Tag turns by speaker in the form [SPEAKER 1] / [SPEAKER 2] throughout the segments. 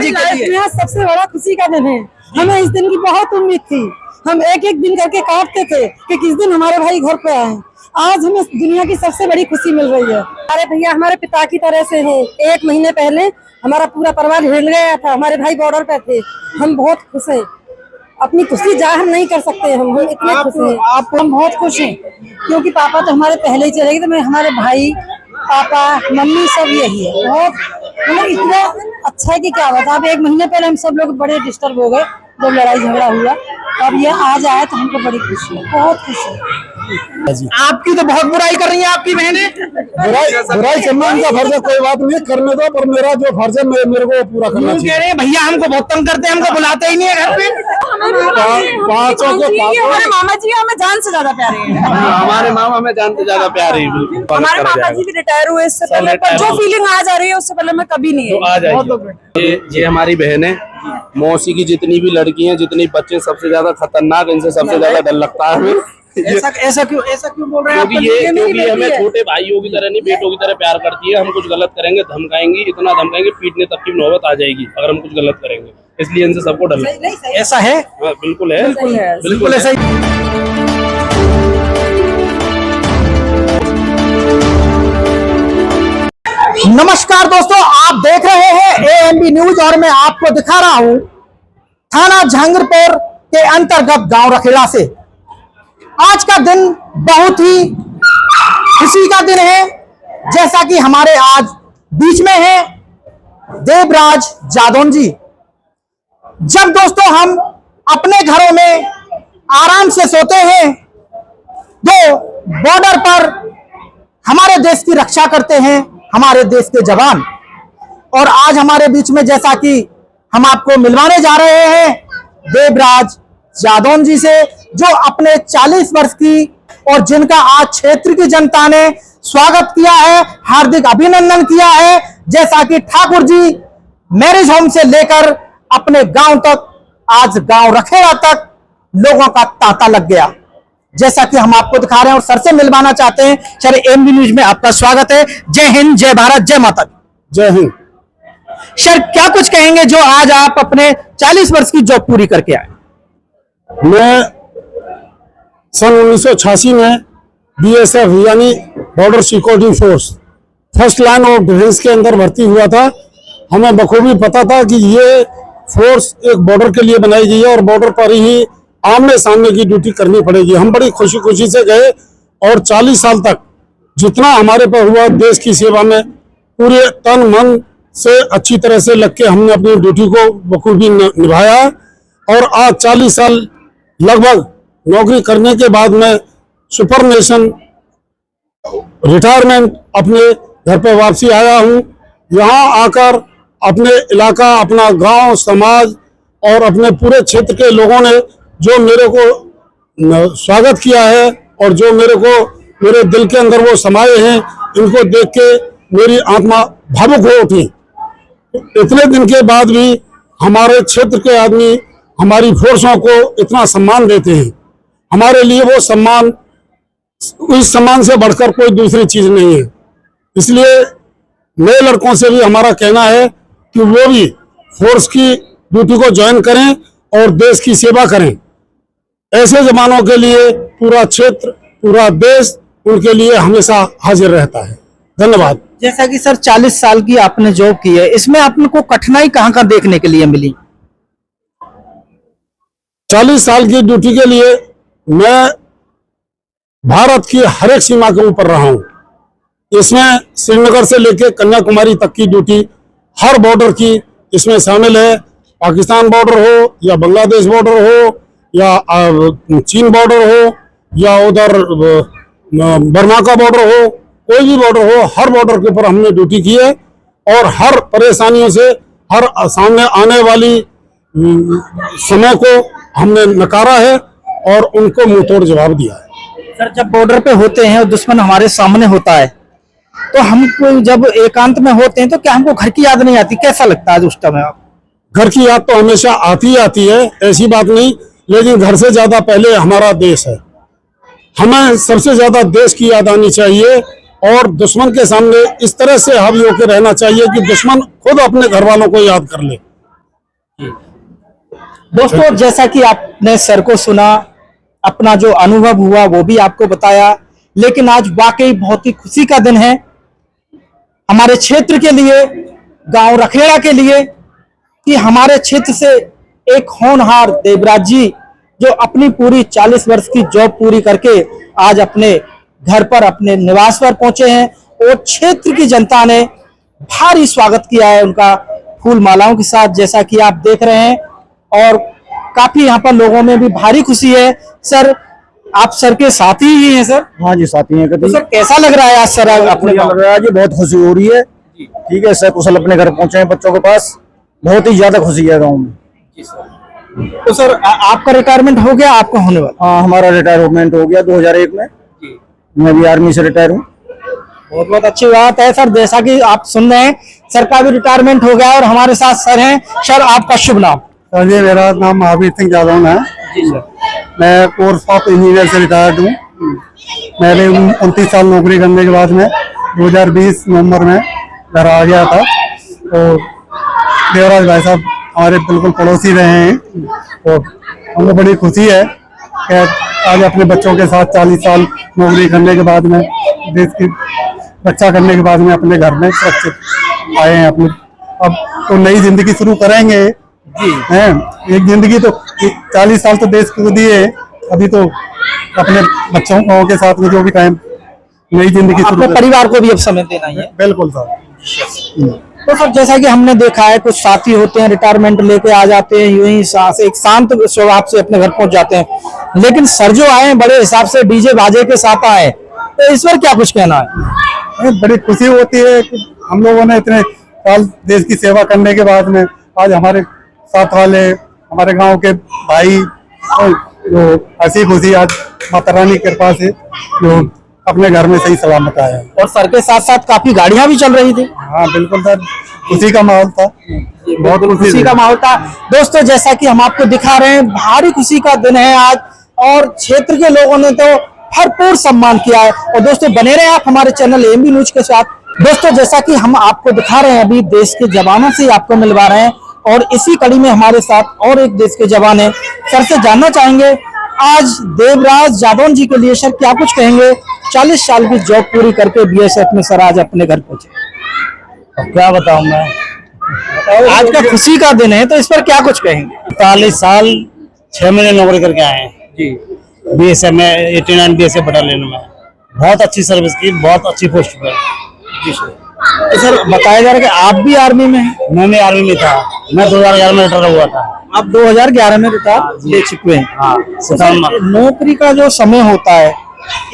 [SPEAKER 1] जी के लिए
[SPEAKER 2] सबसे बड़ा खुशी का दिन है। हमें इस दिन की बहुत उम्मीद थी। हम एक एक दिन करके काटते थे कि किस दिन हमारे भाई घर पे आए। आज हमें दुनिया की सबसे बड़ी खुशी मिल रही है। अरे भैया हमारे पिता की तरह से हैं। 1 महीने पहले हमारा पूरा परिवार हिल गया था। हमारे भाई बॉर्डर पे थे। हम बहुत खुश हैं। अपनी खुशी जाहिर नहीं कर सकते हम इतने खुश हैं। हम बहुत खुश हैं क्योंकि पापा तो हमारे पहले ही चले गए। तो हमारे भाई पापा मम्मी सब यही है। बहुत मतलब इतना अच्छा है कि क्या बता। अब 1 महीने पहले हम सब लोग बड़े डिस्टर्ब हो गए जब लड़ाई झगड़ा हुआ। अब ये आज आया तो हमको बड़ी खुशी है, बहुत खुशी है।
[SPEAKER 1] आपकी तो बहुत बुराई कर रही है आपकी बहनें।
[SPEAKER 3] बुराई करना उनका फर्ज है, कोई बात नहीं, करने दो, पर मेरा जो फर्ज है मेरे को पूरा करना चाहिए।
[SPEAKER 1] कह रहे हैं भैया हमको बहुत तंग करते हैं, हमको बुलाते ही नहीं है घर पे।
[SPEAKER 3] पांचों के
[SPEAKER 2] हमारे मामा जी हमें जान से ज्यादा प्यारे हैं।
[SPEAKER 4] हमारे मामा हमें जान से ज्यादा प्यारे हैं।
[SPEAKER 2] हमारे मामा जी भी रिटायर हुए इससे पहले, पर जो फीलिंग आज आ रही है उससे पहले मैं कभी नहीं है।
[SPEAKER 4] आ जाइए। ये हमारी बहन है। मौसी की जितनी भी लड़की हैं, जितनी बच्चे, सबसे ज्यादा खतरनाक, इनसे सबसे ज्यादा डर लगता है हमें।
[SPEAKER 1] ऐसा क्यों बोल रहे हैं?
[SPEAKER 4] क्योंकि हमें छोटे भाइयों की तरह नहीं, बेटों की तरह प्यार करती है। हम कुछ गलत करेंगे धमकाएंगी, इतना धमकाएंगे पीटने तक की नौबत आ जाएगी अगर हम कुछ गलत करेंगे। इसलिए इनसे सबको डर लगता है।
[SPEAKER 1] ऐसा है?
[SPEAKER 4] हाँ, बिल्कुल है,
[SPEAKER 1] बिल्कुल ऐसा ही। नमस्कार दोस्तों, आप देख रहे हैं एएमबी न्यूज और मैं आपको दिखा रहा हूं थाना जहांगीरपुर के अंतर्गत गांव रखेला से। आज का दिन बहुत ही खुशी का दिन है। जैसा कि हमारे आज बीच में है देवराज जादौन जी। जब दोस्तों हम अपने घरों में आराम से सोते हैं तो बॉर्डर पर हमारे देश की रक्षा करते हैं हमारे देश के जवान। और आज हमारे बीच में जैसा कि हम आपको मिलवाने जा रहे हैं देवराज जादौन जी से, जो अपने 40 वर्ष की और जिनका आज क्षेत्र की जनता ने स्वागत किया है, हार्दिक अभिनंदन किया है। जैसा कि ठाकुर जी मैरिज होम से लेकर अपने गांव तक, आज गांव रखेला तक लोगों का तांता लग गया, जैसा कि हम आपको दिखा रहे हैं। और सर से मिलवाना चाहते हैं। सर, एएमबी न्यूज में आपका स्वागत है। जय हिंद, जय भारत, जय माता दी।
[SPEAKER 3] जय हिंद।
[SPEAKER 1] सर, क्या कुछ कहेंगे जो आज आप अपने 40 वर्ष की जॉब पूरी करके आए?
[SPEAKER 3] मैं सन 1986 में बीएसएफ यानी border security force first line of defence के अंदर भर्ती हुआ था। हमें बखूबी पता था कि ये फोर्स एक बॉर्डर के लिए बनाई गई है और बॉर्डर पर ही आमने सामने की ड्यूटी करनी पड़ेगी। हम बड़ी खुशी खुशी से गए और 40 साल तक जितना हमारे पर हुआ देश की सेवा में पूरे तन मन से अच्छी तरह से लग के हमने अपनी ड्यूटी को बखूबी निभाया। और आज 40 साल लगभग नौकरी करने के बाद मैं सुपरनेशन रिटायरमेंट अपने घर पे वापसी आया हूँ। यहाँ आकर अपने इलाका, अपना गांव, समाज और अपने पूरे क्षेत्र के लोगों ने जो मेरे को स्वागत किया है और जो मेरे दिल के अंदर वो समाये हैं, इनको देख के मेरी आत्मा भावुक हो उठी। इतने दिन के बाद भी हमारे क्षेत्र के आदमी हमारी फोर्सों को इतना सम्मान देते हैं। हमारे लिए वो सम्मान, इस सम्मान से बढ़कर कोई दूसरी चीज नहीं है। इसलिए नए लड़कों से भी हमारा कहना है कि वो भी फोर्स की ड्यूटी को ज्वाइन करें और देश की सेवा करें। ऐसे जवानों के लिए पूरा क्षेत्र, पूरा देश उनके लिए हमेशा हाजिर रहता है। धन्यवाद।
[SPEAKER 1] जैसा कि सर 40 साल की आपने जॉब की है, इसमें आपको कठिनाई कहाँ देखने के लिए मिली?
[SPEAKER 3] 40 साल की ड्यूटी के लिए मैं भारत की हर एक सीमा के ऊपर रहा हूँ। इसमें श्रीनगर से लेकर कन्याकुमारी तक की ड्यूटी, हर बॉर्डर की इसमें शामिल है। पाकिस्तान बॉर्डर हो या बांग्लादेश बॉर्डर हो या चीन बॉर्डर हो या उधर बर्मा का बॉर्डर हो, कोई भी बॉर्डर हो, हर बॉर्डर के ऊपर हमने ड्यूटी की है। और हर परेशानियों से, हर सामने आने वाली समय को हमने नकारा है और उनको मुंह तोड़ जवाब दिया है।
[SPEAKER 1] सर, जब बॉर्डर पे होते हैं और दुश्मन हमारे सामने होता है तो हमको जब एकांत में होते हैं तो क्या हमको घर की याद नहीं आती? कैसा लगता है उस टाइम आप?
[SPEAKER 3] घर की याद तो हमेशा आती है, ऐसी बात नहीं, लेकिन घर से ज्यादा पहले हमारा देश है। हमें सबसे ज्यादा देश की याद आनी चाहिए और दुश्मन के सामने इस तरह से हावी होकर रहना चाहिए कि दुश्मन खुद अपने घर वालों को याद कर ले।
[SPEAKER 1] दोस्तों, जैसा कि आपने सर को सुना, अपना जो अनुभव हुआ वो भी आपको बताया, लेकिन आज वाकई बहुत ही खुशी का दिन है हमारे क्षेत्र के लिए, गांव रखेड़ा के लिए, कि हमारे क्षेत्र से एक होनहार देवराज जी जो अपनी पूरी 40 वर्ष की जॉब पूरी करके आज अपने घर पर, अपने निवास पर पहुंचे हैं और क्षेत्र की जनता ने भारी स्वागत किया है उनका फूल मालाओं के साथ, जैसा कि आप देख रहे हैं। और काफी यहाँ पर लोगों में भी भारी खुशी है। सर, आप सर के साथी ही हैं सर?
[SPEAKER 5] हाँ जी, साथी हैं।
[SPEAKER 1] तो सर कैसा लग रहा है आज सर अपने
[SPEAKER 5] लग रहा है जी, बहुत खुशी हो रही है। ठीक है सर, कुशल अपने घर पहुंचे हैं बच्चों के पास, बहुत ही ज्यादा खुशी है गाँव में।
[SPEAKER 1] तो सर आपका रिटायरमेंट हो गया, आपका होने वाला?
[SPEAKER 5] हाँ, हमारा रिटायरमेंट हो गया 2001 में। मैं भी आर्मी से रिटायर हूँ।
[SPEAKER 1] बहुत बहुत अच्छी बात है सर। जैसा कि आप सुन रहे हैं, सर का भी रिटायरमेंट हो गया और हमारे साथ सर हैं। सर, आपका शुभ नाम?
[SPEAKER 3] सर जी, मेरा नाम महावीर सिंह जादौन है। मैं कोर्स ऑफ इंजीनियर से रिटायर्ड हूँ। मैंने 29 साल नौकरी करने के बाद में 2020 नवंबर में घर आ गया था। तो देवराज भाई साहब हमारे बिल्कुल पड़ोसी रहे हैं और हमें बड़ी खुशी है कि आज अपने बच्चों के साथ 40 साल नौकरी करने के बाद में, देश की रक्षा करने के बाद में अपने घर में सुरक्षित आए हैं। अपने अब तो नई जिंदगी शुरू करेंगे हैं। एक जिंदगी तो 40 साल तो देश को दिए, अभी तो अपने बच्चों के साथ में जो भी टाइम नई जिंदगी शुरू,
[SPEAKER 1] अपने परिवार को भी अब समय देना ही है।
[SPEAKER 3] बिल्कुल सर।
[SPEAKER 1] तो सर, जैसा कि हमने देखा है, कुछ साथी होते हैं रिटायरमेंट लेके आ जाते हैं, यूं ही एक शांत स्वभाव से अपने घर पहुंच जाते हैं, लेकिन सर जो आए हैं बड़े हिसाब से डीजे बाजे के साथ आए, तो इस पर क्या कुछ कहना है?
[SPEAKER 3] बड़ी खुशी होती है कि हम लोगों ने इतने साल देश की सेवा करने के बाद में आज हमारे साथ वाले, हमारे गांव के भाई जो हंसी खुशी आज माता रानी की कृपा से जो अपने घर में सही सलामत आया।
[SPEAKER 1] और सर के साथ साथ काफी गाड़ियां भी चल रही थी।
[SPEAKER 3] हाँ बिल्कुल सर, खुशी का माहौल था, बहुत
[SPEAKER 1] खुशी का माहौल था। दोस्तों, जैसा कि हम आपको दिखा रहे हैं, भारी खुशी का दिन है आज और क्षेत्र के लोगों ने तो भरपूर सम्मान किया है। और दोस्तों, बने रहे आप हमारे चैनल एएमबी न्यूज के साथ। दोस्तों, जैसा कि हम आपको दिखा रहे हैं, अभी देश के जवानों से आपको मिलवा रहे हैं और इसी कड़ी में हमारे साथ और एक देश के जवान है। सर से जानना चाहेंगे, आज देवराज जादौन जी के लिए सर क्या कुछ कहेंगे? 40 साल की जॉब पूरी करके बीएसएफ में सर आज अपने घर पहुंचे।
[SPEAKER 5] अब क्या बताऊं मैं,
[SPEAKER 1] आज का खुशी का दिन है, तो इस पर क्या कुछ कहेंगे?
[SPEAKER 5] 40 साल 6 महीने नौकरी करके आए हैं
[SPEAKER 1] जी,
[SPEAKER 5] बीएसएफ में, 89 बीएसएफ बटालियन में। बहुत अच्छी सर्विस की, बहुत अच्छी पोस्ट पर।
[SPEAKER 1] जी सर। तो सर, बताया जा रहा है कि आप भी आर्मी में हैं?
[SPEAKER 5] मैं भी आर्मी में था, मैं 2011 में रिटायर हुआ था।
[SPEAKER 1] आप 2011 में रिटायर ले चुके हैं।
[SPEAKER 5] हाँ,
[SPEAKER 1] नौकरी का जो समय होता है,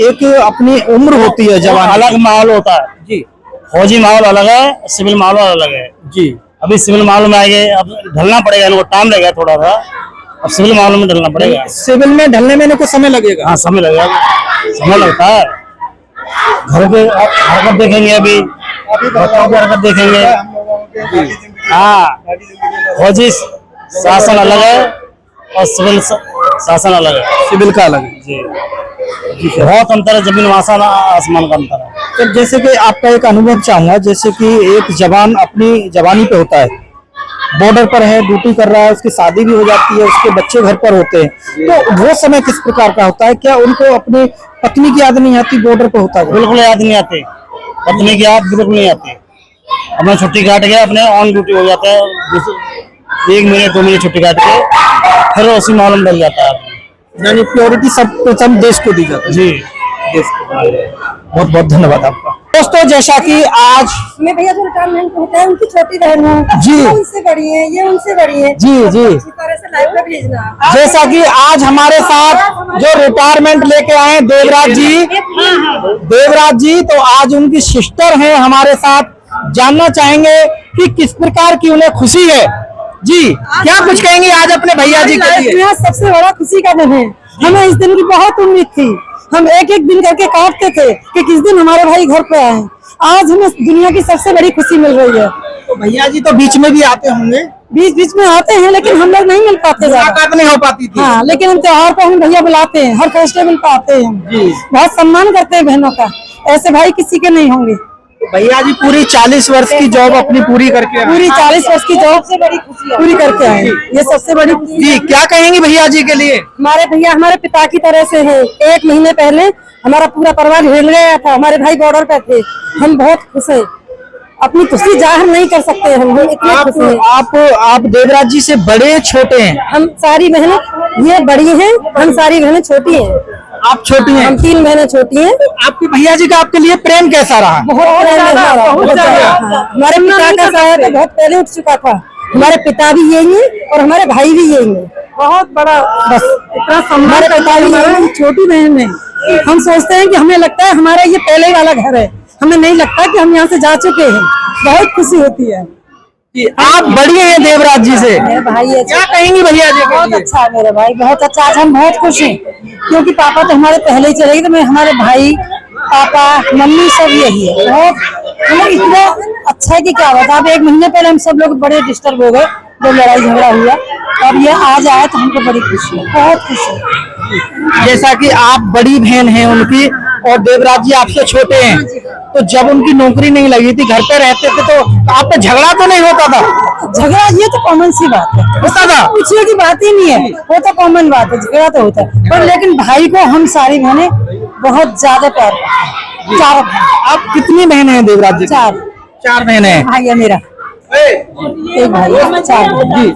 [SPEAKER 1] एक अपनी उम्र होती है जवान,
[SPEAKER 5] अलग माहौल होता है
[SPEAKER 1] जी।
[SPEAKER 5] फौजी माहौल अलग है, सिविल माहौल अलग है
[SPEAKER 1] जी।
[SPEAKER 5] अभी सिविल माहौल में आएंगे, अब ढलना पड़ेगा, इनको टाइम लगेगा थोड़ा सा, अब सिविल माहौल में ढलना पड़ेगा।
[SPEAKER 1] सिविल में ढलने में इनको समय लगेगा?
[SPEAKER 5] हाँ, समय लगेगा, समय लगता है। घर के हरकत देखेंगे, अभी बच्चों की हरकत देखेंगे। हाँ, फौजी शासन अलग है और सिविल शासन अलग है,
[SPEAKER 1] सिविल का अलग है
[SPEAKER 5] जी। बहुत अंतर है, जमीन आसमान का अंतर है।
[SPEAKER 1] तो जैसे कि आपका एक अनुभव चाहूंगा, जैसे कि एक जवान अपनी जवानी पे होता है, बॉर्डर पर है, ड्यूटी कर रहा है, उसकी शादी भी हो जाती है, उसके बच्चे घर पर होते हैं, तो वो समय किस प्रकार का होता है? क्या उनको अपनी पत्नी की याद नहीं आती? बॉर्डर पर होता है
[SPEAKER 5] बिल्कुल याद नहीं आती, पत्नी की याद बिल्कुल नहीं आती। अपना छुट्टी काट के अपने ऑन ड्यूटी हो जाता है, 1 महीने 2 महीने छुट्टी काट के फिर उसी मालूम डल जाता है।
[SPEAKER 1] यानी प्योरिटी सब प्रथम देश को दी जाती है।
[SPEAKER 5] जी,
[SPEAKER 1] देश को। बहुत बहुत धन्यवाद आपका। दोस्तों, जैसा कि आज
[SPEAKER 2] मैं भैया जो रिटायरमेंट होता है उनकी छोटी बहन हूँ
[SPEAKER 1] जी,
[SPEAKER 2] वो उनसे बड़ी है, ये उनसे बड़ी है
[SPEAKER 1] जी जी।
[SPEAKER 2] इसी तरह से लाइफ में भेजना।
[SPEAKER 1] जैसा कि आज हमारे साथ जो रिटायरमेंट लेके आए देवराज जी, तो आज उनकी सिस्टर हैं हमारे साथ। जानना चाहेंगे कि किस प्रकार की उन्हें खुशी है जी, क्या कुछ कहेंगे आज अपने भैया जी के लिए?
[SPEAKER 2] लाइफ में सबसे बड़ा खुशी का दिन है। हमें इस दिन की बहुत उम्मीद थी, हम एक एक दिन करके काटते थे कि किस दिन हमारे भाई घर पे आए। आज हमें दुनिया की सबसे बड़ी खुशी मिल रही है।
[SPEAKER 1] तो भैया जी तो बीच में भी आते होंगे?
[SPEAKER 2] बीच बीच में आते हैं, लेकिन हम लोग नहीं मिल पाते,
[SPEAKER 1] मुलाकात नहीं हो पाती थी।
[SPEAKER 2] हाँ, लेकिन हम त्योहार पर हम भैया बुलाते हैं, हर फेस्टिवल पर आते हैं।
[SPEAKER 1] जी।
[SPEAKER 2] बहुत सम्मान करते हैं बहनों का, ऐसे भाई किसी के नहीं होंगे।
[SPEAKER 1] भैया जी पूरी 40 वर्ष की जॉब अपनी पूरी करके आए।
[SPEAKER 2] पूरी 40 वर्ष की जॉब से बड़ी खुशी पूरी करके आए, ये सबसे बड़ी खुशी
[SPEAKER 1] जी क्या कहेंगी भैया जी के लिए?
[SPEAKER 2] हमारे भैया हमारे पिता की तरह से है। 1 महीने पहले हमारा पूरा परिवार हिल गया था, हमारे भाई बॉर्डर पे थे। हम बहुत खुश हैं, अपनी खुशी जाहिर नहीं कर सकते हम इतने खुश हैं।
[SPEAKER 1] आप देवराज जी से बड़े छोटे हैं?
[SPEAKER 2] हम सारी बहनें ये बड़ी हैं, हम सारी बहनें छोटी हैं।
[SPEAKER 1] आप छोटी हैं?
[SPEAKER 2] हम 3 बहनें छोटी हैं।
[SPEAKER 1] आपके भैया जी का आपके लिए प्रेम कैसा रहा?
[SPEAKER 2] बहुत प्रेम है हमारा, बहुत ज्यादा। हमारे पिता का साया तो बहुत पहले उठ चुका था। हमारे पिता भी यही है और हमारे भाई भी यही है। बहुत बड़ा बस इतना हमारे पिता भी यही है, छोटी बहन है। हम सोचते हैं कि हमें लगता है हमारा ये पहले वाला घर है, हमें नहीं लगता कि हम यहाँ से जा चुके हैं। बहुत खुशी होती है।
[SPEAKER 1] आप बड़ी हैं देवराज जी से?
[SPEAKER 2] मेरे भाई है,
[SPEAKER 1] क्या कहेंगी भैया जी?
[SPEAKER 2] बहुत अच्छा है मेरा भाई, बहुत अच्छा। आज हम बहुत खुश हैं क्योंकि पापा तो हमारे पहले ही चले गए, तो मैं हमारे भाई पापा मम्मी सब यही है। बहुत मतलब इतना अच्छा है कि क्या बता। अब 1 महीने पहले हम सब लोग बड़े डिस्टर्ब हो गए जब लड़ाई झगड़ा हुआ, अब ये आज आया तो हमको बड़ी खुशी है, बहुत खुशी है।
[SPEAKER 1] जैसा कि आप बड़ी बहन हैं उनकी और देवराज जी आपसे छोटे हैं, तो जब उनकी नौकरी नहीं लगी थी, घर पे रहते थे, तो आप पे झगड़ा तो नहीं होता था?
[SPEAKER 2] झगड़ा ये तो कॉमन सी बात है,
[SPEAKER 1] होता था?
[SPEAKER 2] पूछने की बात ही नहीं है, वो तो कॉमन बात है, झगड़ा तो होता है। पर लेकिन भाई को हम सारी बहनें बहुत ज्यादा प्यार करते हैं। 4
[SPEAKER 1] आप कितनी बहनें हैं देवराज जी?
[SPEAKER 2] 4
[SPEAKER 1] बहनें हैं।
[SPEAKER 2] भाई है मेरा, एक भाई है, 4
[SPEAKER 1] जी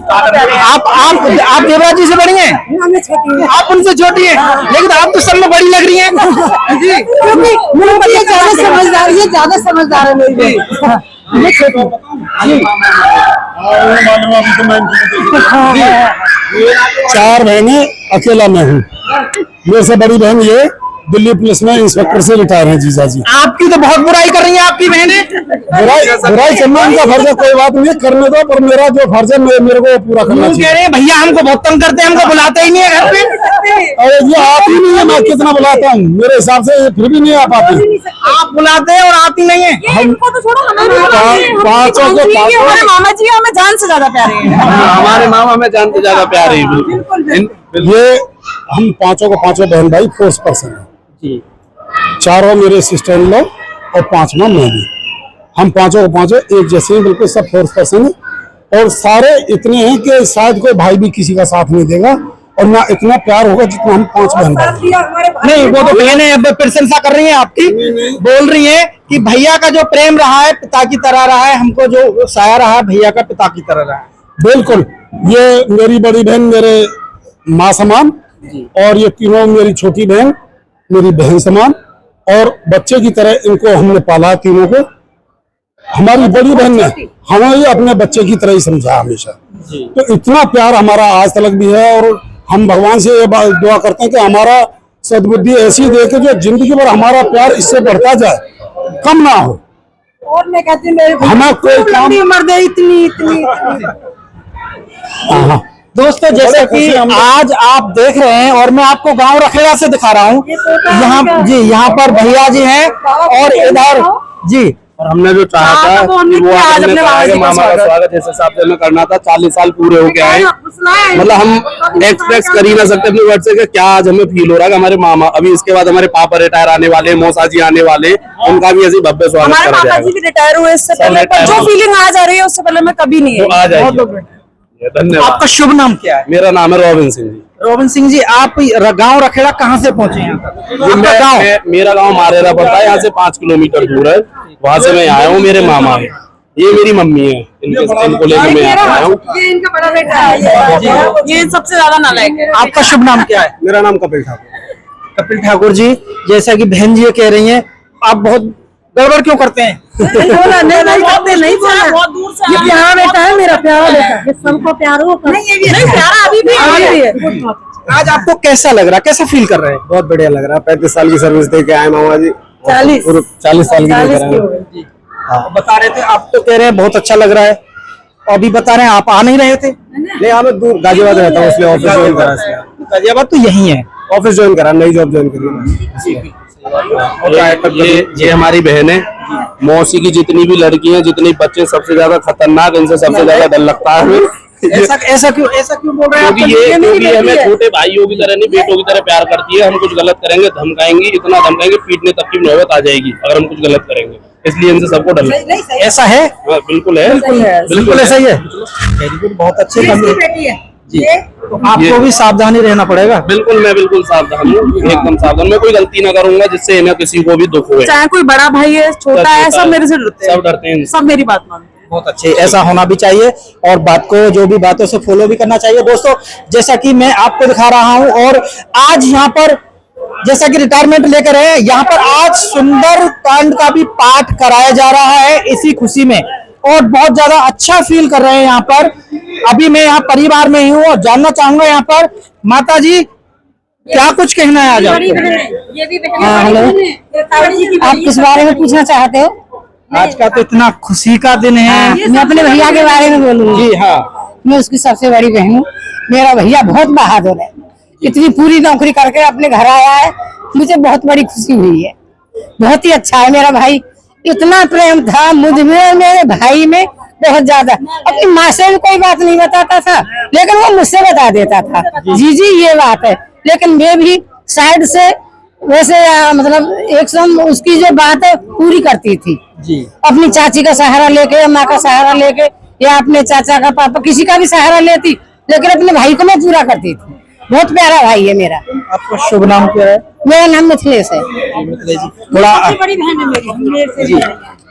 [SPEAKER 1] आप देवराज जी से बड़ी हैं?
[SPEAKER 2] मैं छोटी हूँ।
[SPEAKER 1] आप उनसे छोटी हैं, लेकिन आप तो सब में बड़ी लग रही हैं जी।
[SPEAKER 2] क्योंकि ये ज्यादा समझदार, ये ज्यादा समझदार है मेरी। मैं छोटी हूँ।
[SPEAKER 3] चार बहनें, अकेला मैं हूँ। मेरे से बड़ी बहन ये दिल्ली पुलिस में इंस्पेक्टर से रिटायर है जीजा जी।
[SPEAKER 1] आपकी तो बहुत बुराई कर रही हैं आपकी बहनें।
[SPEAKER 3] बुराई करना उनका फर्ज है, कोई बात नहीं, करने दो, पर मेरा जो फर्ज है मेरे को पूरा करना
[SPEAKER 1] कह
[SPEAKER 3] चाहिए।
[SPEAKER 1] रहे हैं भैया हमको बहुत तंग करते हैं, हमको बुलाते ही नहीं है घर पे।
[SPEAKER 3] अरे ये आती नहीं है, मैं कितना बुलाता हूँ, मेरे हिसाब से ये फिर भी नहीं आ पाती।
[SPEAKER 1] आप बुलाते हैं और आती नहीं है।
[SPEAKER 2] इनको तो छोड़ो, हमें भी
[SPEAKER 3] पांचों को
[SPEAKER 2] हमारे मामा जी हमें जान से ज्यादा प्यारे हैं।
[SPEAKER 4] हमारे मामा हमें जानते ज्यादा प्यारे हैं। बिल्कुल।
[SPEAKER 3] ये हम पांचों को पांचों बहन भाई फोर्स पर्सन है
[SPEAKER 4] जी।
[SPEAKER 3] 4 मेरे सिस्टर इन लॉ और 5वां मैं भी। हम पांचों को पांचों एक जैसे हैं, बिल्कुल सब फोर्स पर्सन है। और सारे इतने हैं कि शायद कोई भाई भी किसी का साथ नहीं देगा, और ना इतना प्यार होगा जितना हम 5 बहन भाई।
[SPEAKER 1] नहीं, वो तो बहनें अब प्रशंसा कर रही हैं आपकी, बोल रही हैं कि भैया का जो प्रेम रहा है पिता की तरह रहा है, हमको जो साया रहा है भैया का पिता की तरह रहा है।
[SPEAKER 3] बिल्कुल, ये मेरी बड़ी बहन मेरे माँ समान, और ये तीनों मेरी छोटी बहन मेरी बहन समान, और बच्चे की तरह इनको हमने पाला तीनों को। हमारी बड़ी बहन ने हमें अपने बच्चे की तरह ही समझा हमेशा। तो इतना प्यार हमारा आज तक भी है, और हम भगवान से ये दुआ करते हैं कि हमारा सद्बुद्धि ऐसी दे कि जो जिंदगी भर हमारा प्यार इससे बढ़ता जाए, कम ना हो।
[SPEAKER 2] और मैं कहती हूँ
[SPEAKER 3] हमें कोई काम
[SPEAKER 2] उम्र दे इतनी
[SPEAKER 3] हाँ।
[SPEAKER 1] दोस्तों जैसे कि आज आप देख रहे हैं, और मैं आपको गांव रखेला से दिखा रहा हूँ, यहाँ जी यहाँ पर भैया जी हैं, और इधर जी,
[SPEAKER 4] और हमने जो चाहा था कि वो आज हमने कहा कि मामा का स्वागत इस हिसाब से हमें करना था। 40 साल पूरे हो गए हैं, मतलब हम एक्सप्रेस कर ही ना सकते अपने वर्ड से कि क्या आज हमें फील हो रहा है कि हमारे मामा, अभी इसके बाद हमारे पापा रिटायर आने वाले, मौसा जी आने वाले, उनका भी ऐसी भव्य स्वागत करा जाएगा।
[SPEAKER 2] पापा जी भी रिटायर हुए इससे पहले, पर जो फीलिंग आज आ रही है उससे पहले मैं कभी नहीं
[SPEAKER 4] तो आ जाएगी। धन्यवाद।
[SPEAKER 1] आपका शुभ नाम क्या है?
[SPEAKER 4] मेरा नाम है रोबिन सिंह जी।
[SPEAKER 1] रोबिन सिंह जी, आप गांव रखेला कहाँ से पहुंचे हैं? आपका गांव?
[SPEAKER 4] मेरा गांव मारेरा पड़ता है, यहाँ से 5 किलोमीटर दूर है, वहाँ से मैं आया हूँ। मेरे मामा है, ये मेरी मम्मी है, इनको लेकर मैं आया हूँ।
[SPEAKER 2] ये इनका बड़ा बेटा है, ये सबसे ज्यादा नालायक है।
[SPEAKER 1] आपका शुभ नाम क्या है?
[SPEAKER 3] मेरा नाम कपिल ठाकुर।
[SPEAKER 1] कपिल ठाकुर जी, जैसा कि बहन जी कह रही हैं, आप बहुत गड़बड़ क्यों करते हैं?
[SPEAKER 2] नहीं बोला, बहुत दूर से ये प्यारा बेटा है, मेरा प्यारा बेटा है, सबको प्यार हो। नहीं ये भी नहीं प्यारा, अभी भी है।
[SPEAKER 1] आज आपको कैसा लग रहा है, कैसा फील कर रहे हैं?
[SPEAKER 3] बहुत बढ़िया लग रहा है। 35 साल की सर्विस दे के आए मामा जी, 40 साल की।
[SPEAKER 1] बता रहे थे, आप तो कह रहे हैं बहुत अच्छा लग रहा है, और अभी बता रहे हैं आप आ नहीं रहे थे।
[SPEAKER 3] नहीं, हमें दूर गाजियाबाद रहता हूँ, इसलिए ऑफिस ज्वाइन करा।
[SPEAKER 1] गाजियाबाद तो यही है,
[SPEAKER 3] ऑफिस ज्वाइन करा, नई जॉब ज्वाइन करी।
[SPEAKER 4] ये हमारी बहन है। मौसी की जितनी भी लड़की हैं, जितने बच्चे, सबसे ज्यादा खतरनाक, इनसे सबसे ज्यादा डर लगता है हमें।
[SPEAKER 1] ऐसा क्यों बोल रहे हैं?
[SPEAKER 4] क्योंकि ये हमें छोटे भाइयों की तरह नहीं बेटों की तरह प्यार करती है। हम कुछ गलत करेंगे धमकाएंगी, इतना धमकाएंगे पीटने तक की नौबत आ जाएगी अगर हम कुछ गलत करेंगे। इसलिए इनसे सबको डर लगता है।
[SPEAKER 1] ऐसा है?
[SPEAKER 4] हाँ, बिल्कुल है,
[SPEAKER 1] बिल्कुल ऐसा ही है। वेरी गुड, बहुत अच्छे जी। तो आपको भी सावधानी रहना पड़ेगा।
[SPEAKER 4] बिल्कुल, मैं बिल्कुल सावधान हूँ, एकदम सावधान। मैं कोई गलती ना करूंगा जिससे इन्हें किसी को भी दुख हो।
[SPEAKER 2] चाहे कोई बड़ा भाई है छोटा है, सब मेरे से डरते हैं,
[SPEAKER 4] सब डरते हैं,
[SPEAKER 2] सब मेरी बात मानते हैं।
[SPEAKER 1] बहुत अच्छे, ऐसा होना भी चाहिए और बात को जो भी बातों से फॉलो भी करना चाहिए। दोस्तों जैसा कि मैं आपको दिखा रहा हूं और आज यहाँ पर जैसा कि रिटायरमेंट लेकर है, यहाँ पर आज सुंदर कांड का भी पाठ कराया जा रहा है इसी खुशी में और बहुत ज्यादा अच्छा फील कर रहे हैं यहाँ पर। अभी मैं यहाँ परिवार में ही हूँ और जानना चाहूंगा यहाँ पर माता जी क्या कुछ कहना है आज आपको?
[SPEAKER 2] हाँ हेलो, आप किस बारे में पूछना चाहते हो?
[SPEAKER 1] आज का तो इतना खुशी का दिन है।
[SPEAKER 2] मैं अपने भैया के बारे में बोलूंगी।
[SPEAKER 1] जी हाँ,
[SPEAKER 2] मैं उसकी सबसे बड़ी बहन हूँ। मेरा भैया बहुत बहादुर है, इतनी पूरी नौकरी करके अपने घर आया है, मुझे बहुत बड़ी खुशी हुई है। बहुत ही अच्छा है मेरा भाई, इतना प्रेम था मुझ में, मेरे भाई में बहुत ज्यादा। अपनी माँ से भी कोई बात नहीं बताता था लेकिन वो मुझसे बता देता था, जी जी ये बात है। लेकिन मैं भी साइड से वैसे मतलब एक सम उसकी जो बात है पूरी करती थी
[SPEAKER 1] जी।
[SPEAKER 2] अपनी चाची का सहारा लेके या माँ का सहारा लेके या अपने चाचा का पापा किसी का भी सहारा लेती, लेकिन अपने भाई को मैं पूरा करती थी। बहुत प्यारा भाई है मेरा।
[SPEAKER 1] आपका शुभ नाम क्या है?
[SPEAKER 2] मेरा नाम मिथिलेश है।
[SPEAKER 1] थोड़ा
[SPEAKER 2] बड़ी बहन है मेरी।
[SPEAKER 1] जी,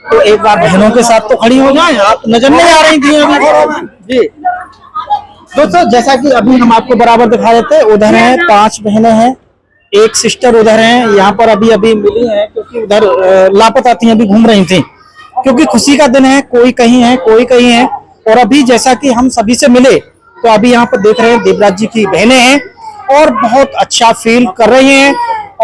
[SPEAKER 1] तो एक बार बहनों के साथ तो खड़ी हो जाए, आप नजर नहीं आ रही थी अभी। जी दोस्तों जैसा कि अभी हम आपको बराबर दिखा देते, उधर है 5 बहनें हैं, एक सिस्टर उधर है, यहाँ पर अभी अभी मिली है क्योंकि उधर लापता थी, अभी घूम रही थी क्योंकि खुशी का दिन है, कोई कहीं है कोई कहीं है। और अभी जैसा कि हम सभी से मिले तो अभी यहाँ पर देख रहे हैं देवराज जी की बहनें हैं और बहुत अच्छा फील कर रही हैं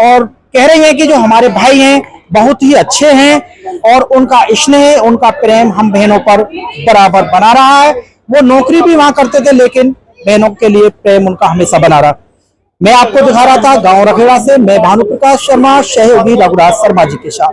[SPEAKER 1] और कह रही हैं कि जो हमारे भाई हैं बहुत ही अच्छे हैं और उनका स्नेह उनका प्रेम हम बहनों पर बराबर बना रहा है। वो नौकरी भी वहां करते थे लेकिन बहनों के लिए प्रेम उनका हमेशा बना रहा। मैं आपको दिखा रहा था गांव रखेड़ा से, मैं भानु प्रकाश शर्मा, सहयोगी रघुराज शर्मा जी के साथ।